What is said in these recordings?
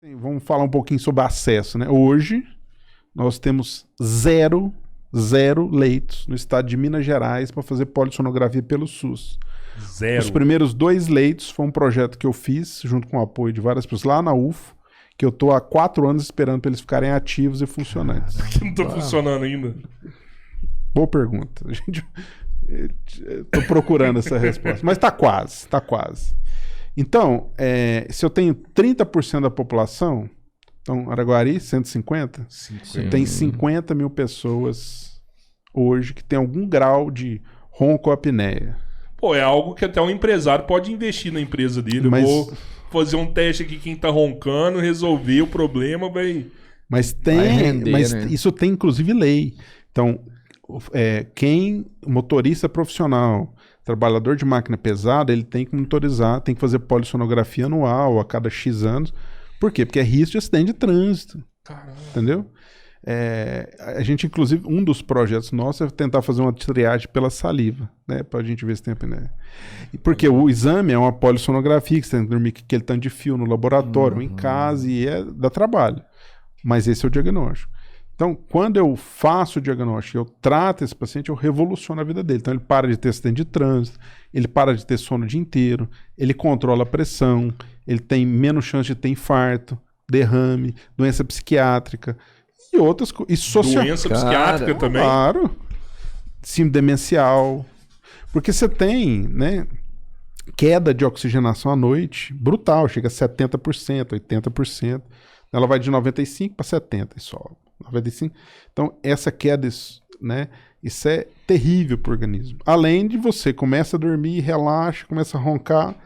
Vamos falar um pouquinho sobre acesso, né? Hoje, nós temos zero leitos no estado de Minas Gerais para fazer polissonografia pelo SUS. Zero. Os primeiros 2 leitos foi um projeto que eu fiz, junto com o apoio de várias pessoas, lá na UFO, que eu tô há 4 anos esperando para eles ficarem ativos e funcionantes. Não tá funcionando ainda. Boa pergunta. Tô procurando essa resposta. Mas tá quase. Então, se eu tenho 30% da população, então Araguari, 150, tem 50 mil pessoas hoje que tem algum grau de roncoapneia. Pô, é algo que até um empresário pode investir na empresa dele. Mas... Vou fazer um teste aqui, quem tá roncando, resolver o problema, vai... Mas render, né? Isso tem inclusive lei. Então, quem motorista profissional, trabalhador de máquina pesada, ele tem que monitorizar, tem que fazer polissonografia anual a cada X anos. Por quê? Porque é risco de acidente de trânsito. Caramba. Entendeu? A gente, inclusive, um dos projetos nossos é tentar fazer uma triagem pela saliva, né? Pra gente ver se tem apneia. Porque o exame é uma polissonografia, que você tem que dormir com aquele tanto de fio no laboratório, ou em casa, e dá trabalho. Mas esse é o diagnóstico. Então, quando eu faço o diagnóstico, eu trato esse paciente, eu revoluciono a vida dele. Então, ele para de ter acidente de trânsito, ele para de ter sono o dia inteiro, ele controla a pressão, ele tem menos chance de ter infarto, derrame, doença psiquiátrica e outras coisas. Doença psiquiátrica também? Claro. Síndrome demencial. Porque você tem, né, queda de oxigenação à noite brutal, chega a 70%, 80%. Ela vai de 95% para 70% e sobe. 95%. Então, essa queda, né, isso é terrível para o organismo. Além de você começa a dormir, relaxa, começa a roncar,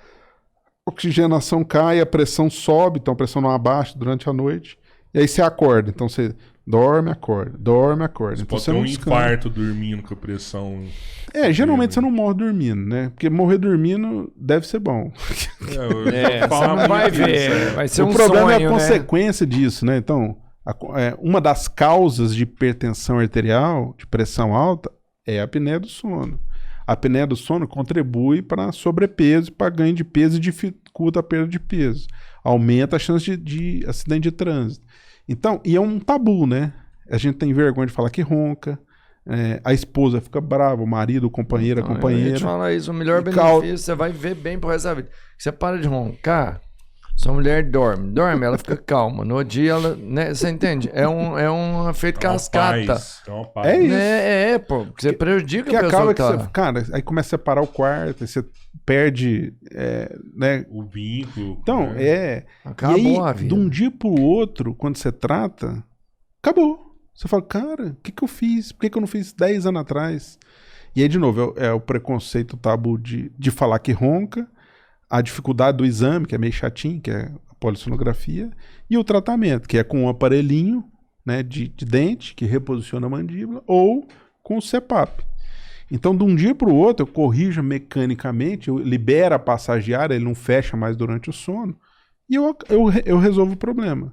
a oxigenação cai, a pressão sobe, então a pressão não abaixa durante a noite, e aí você acorda. Então você dorme, acorda, dorme, acorda. Você então pode você ter não um descansa. infarto dormindo com a pressão... Geralmente você não morre dormindo, né? Porque morrer dormindo deve ser bom. Você não vai ver, vai ser o um problema sonho, é a consequência disso, né? Então, uma das causas de hipertensão arterial, de pressão alta, é a apneia do sono. A apneia do sono contribui para sobrepeso, para ganho de peso e dificulta a perda de peso. Aumenta a chance de acidente de trânsito. Então, e é um tabu, né? A gente tem vergonha de falar que ronca, a esposa fica brava, o marido, o companheiro, a companheira. Eu ia te falar isso, o melhor benefício, você vai ver bem pro resto da vida. Você para de roncar, sua mulher dorme, ela fica calma. No dia ela, né, você entende? É um efeito cascata. Paz. É isso. Pô, porque você prejudica que a pessoa acaba que você, cara, aí começa a separar o quarto, aí você perde, né? O vínculo. Então, acabou e aí, a vida. de um dia pro outro, quando você trata, acabou. Você fala, cara, o que eu fiz? Por que eu não fiz 10 anos atrás? E aí, de novo, é o preconceito, o tabu de falar que ronca, a dificuldade do exame, que é meio chatinho, que é a polissonografia, e o tratamento, que é com um aparelhinho, né, de dente, que reposiciona a mandíbula, ou com o CPAP. Então, de um dia para o outro, eu corrijo mecanicamente, eu libero a passagem diária, ele não fecha mais durante o sono, e eu resolvo o problema.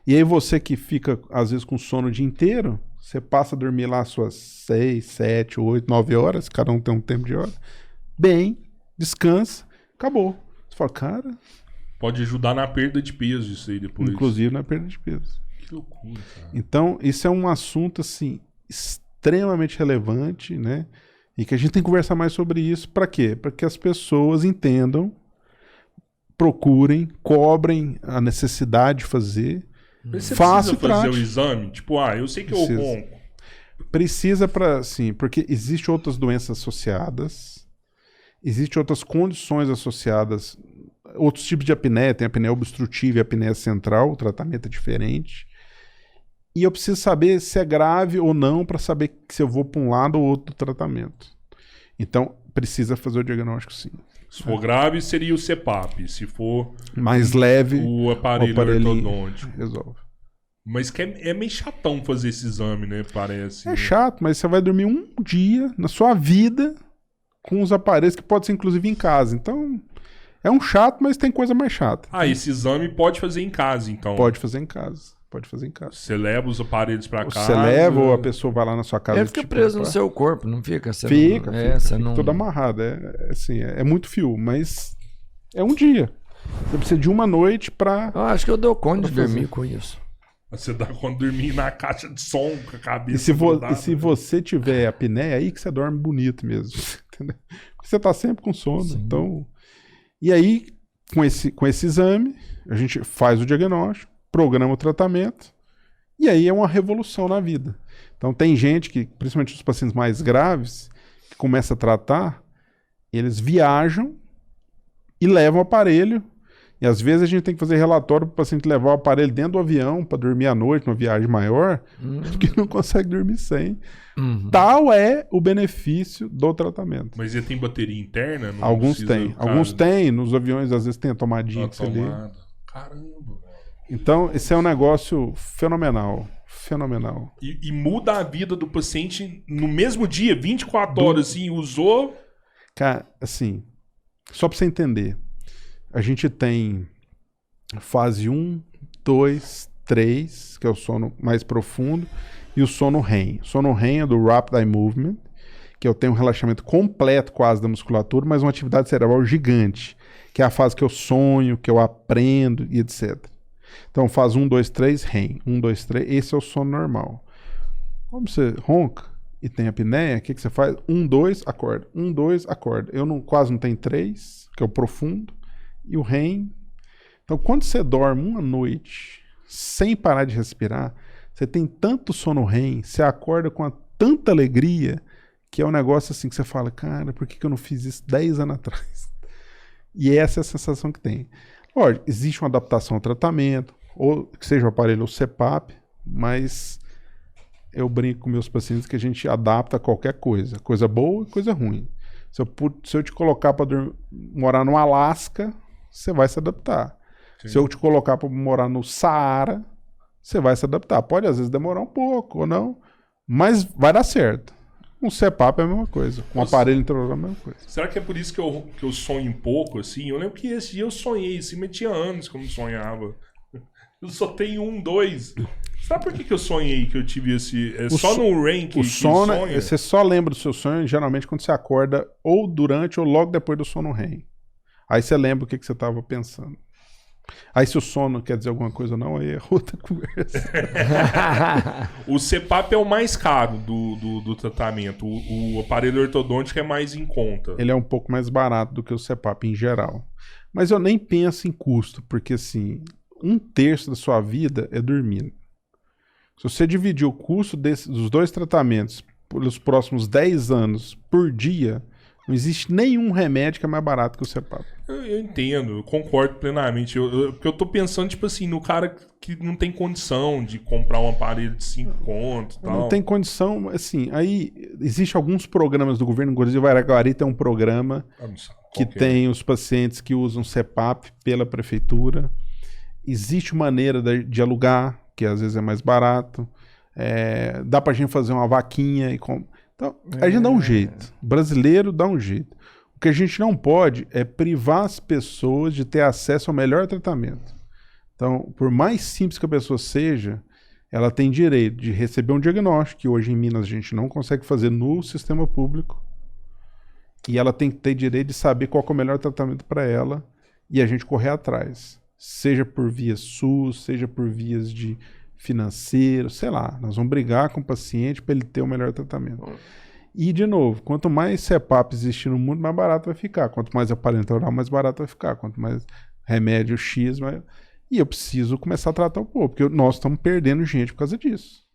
E aí você que fica, às vezes, com sono o dia inteiro, você passa a dormir lá suas 6, 7, 8, 9 horas, cada um tem um tempo de hora, bem, descansa, acabou. Você fala, cara... Pode ajudar na perda de peso isso aí depois. Inclusive na perda de peso. Que loucura, cara. Então, isso é um assunto, assim, extremamente relevante, né? E que a gente tem que conversar mais sobre isso. Para quê? Para que as pessoas entendam, procurem, cobrem a necessidade de fazer. Você Faça precisa fazer o exame? Tipo, eu sei que eu ronco. Precisa sim, porque existem outras doenças associadas, existem outras condições associadas, outros tipos de apneia, tem a apneia obstrutiva e a apneia central, o tratamento é diferente. E eu preciso saber se é grave ou não para saber se eu vou para um lado ou outro do tratamento. Então, precisa fazer o diagnóstico, sim. Se for grave, seria o CPAP. Se for mais leve, o aparelho ortodôntico. Resolve. Mas que é meio chatão fazer esse exame, né? Parece. É chato, mas você vai dormir um dia na sua vida com os aparelhos que pode ser inclusive em casa. Então, é um chato, mas tem coisa mais chata. Esse exame pode fazer em casa, então. Pode fazer em casa. Você leva os aparelhos pra casa. Você leva ou a pessoa vai lá na sua casa. Ele fica preso no seu corpo, não fica? Fica tudo amarrado. Assim, é muito fio, mas é um dia. Você precisa de uma noite pra... Eu acho que eu dou conta de dormir com isso. Você dá quando dormir na caixa de som com a cabeça. E se você tiver apneia, aí que você dorme bonito mesmo. Entendeu? Porque você tá sempre com sono. Sim. Então... E aí, com esse exame, a gente faz o diagnóstico, programa o tratamento, e aí é uma revolução na vida. Então tem gente que, principalmente os pacientes mais graves, que começa a tratar, eles viajam e levam o aparelho, e às vezes a gente tem que fazer relatório para o paciente levar o aparelho dentro do avião para dormir à noite, numa viagem maior, porque não consegue dormir sem. Tal é o benefício do tratamento. Mas ele tem bateria interna? Não Alguns têm. Alguns têm. Nos aviões, às vezes, tem a tomadinha que você liga. Caramba. Então, esse é um negócio fenomenal. Fenomenal. E muda a vida do paciente no mesmo dia, 24 horas, assim, usou... Cara, assim, só pra você entender, a gente tem fase 1, 2, 3, que é o sono mais profundo, e o sono REM. O sono REM é do Rapid Eye Movement, que eu tenho um relaxamento completo quase da musculatura, mas uma atividade cerebral gigante, que é a fase que eu sonho, que eu aprendo e etc. Então faz 1, 2, 3, REM. 1, 2, 3, esse é o sono normal. Como você ronca e tem apneia, o que você faz? 1, 2, acorda. 1, 2, acorda. Eu quase não tenho 3, que é o profundo, e o REM. Então quando você dorme uma noite sem parar de respirar, você tem tanto sono REM, você acorda com tanta alegria, que é um negócio assim que você fala, cara, por que eu não fiz isso 10 anos atrás? E essa é a sensação que tem. Lógico, existe uma adaptação ao tratamento, ou que seja o aparelho ou CPAP, mas eu brinco com meus pacientes que a gente adapta a qualquer coisa. Coisa boa e coisa ruim. Se eu te colocar para morar no Alasca, você vai se adaptar. Sim. Se eu te colocar para morar no Saara, você vai se adaptar. Pode às vezes demorar um pouco ou não, mas vai dar certo. Um CPAP é a mesma coisa. Um aparelho intraoral é a mesma coisa. Será que é por isso que eu sonho um pouco, assim? Eu lembro que esse dia eu sonhei, assim, mas tinha anos que eu não sonhava. Eu só tenho 1, 2. Sabe por que eu sonhei que eu tive esse... É só no REM que sono, sonha? Você só lembra do seu sonho, geralmente, quando você acorda ou durante ou logo depois do sono REM. Aí você lembra o que você estava pensando. Aí se o sono quer dizer alguma coisa ou não, aí é outra conversa. O CPAP é o mais caro do tratamento. O aparelho ortodôntico é mais em conta. Ele é um pouco mais barato do que o CPAP em geral. Mas eu nem penso em custo, porque assim, 1/3 da sua vida é dormindo. Se você dividir o custo dos 2 tratamentos pelos próximos 10 anos por dia, não existe nenhum remédio que é mais barato que o CPAP. Eu entendo, eu concordo plenamente. Porque eu tô pensando, tipo assim, no cara que não tem condição de comprar um aparelho de 5 contos e tal. Não tem condição, assim, aí existem alguns programas do governo, inclusive o Araguari tem um programa que tem os pacientes que usam CPAP pela prefeitura. Existe maneira de alugar, que às vezes é mais barato. Dá pra gente fazer uma vaquinha e então, a gente dá um jeito. O brasileiro dá um jeito. O que a gente não pode é privar as pessoas de ter acesso ao melhor tratamento. Então, por mais simples que a pessoa seja, ela tem direito de receber um diagnóstico, que hoje em Minas a gente não consegue fazer no sistema público, e ela tem que ter direito de saber qual é o melhor tratamento para ela, e a gente correr atrás. Seja por vias SUS, seja por vias de financeiro, sei lá, nós vamos brigar com o paciente para ele ter o melhor tratamento. E, de novo, quanto mais CPAP existir no mundo, mais barato vai ficar. Quanto mais aparelho intraoral, mais barato vai ficar. Quanto mais remédio X, e eu preciso começar a tratar o povo, porque nós estamos perdendo gente por causa disso.